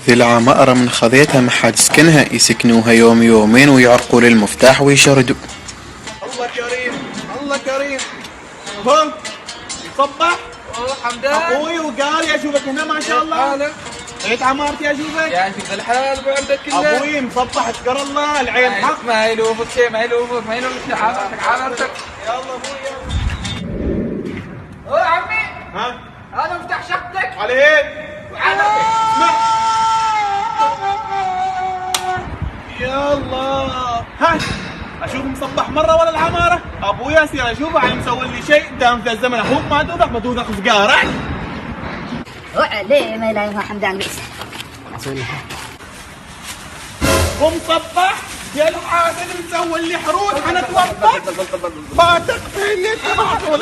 ذي العمائر من خذيتها ما حد سكنها، يسكنوها يوم يومين ويعرقوا للمفتاح ويشردوا. الله كريم الله كريم. هو صبح حمدان ابوي وقال اشوفك هنا ما شاء الله. لقيت عمارتي اشوفك يعني في الحال بعندك كله. ابوي مصبح اذكر الله العين حق. ما يلومك شيء، ما يلومك عمارتك. يلا ابوي يا عمي ها هذا مفتاح شقتك. عليه اسمع يا الله. ها اشوف مصبح مره ولا العماره ابويا يصير اشوفه على مسوي لي شيء دام في الزمن اخوك ما توثق بتوثق سجاره. وعليه ما يلاقيها حمدان بس ومصبح يا الحاسد مسوي لي حروس حنتوضح ما تقفل اللي تبعته.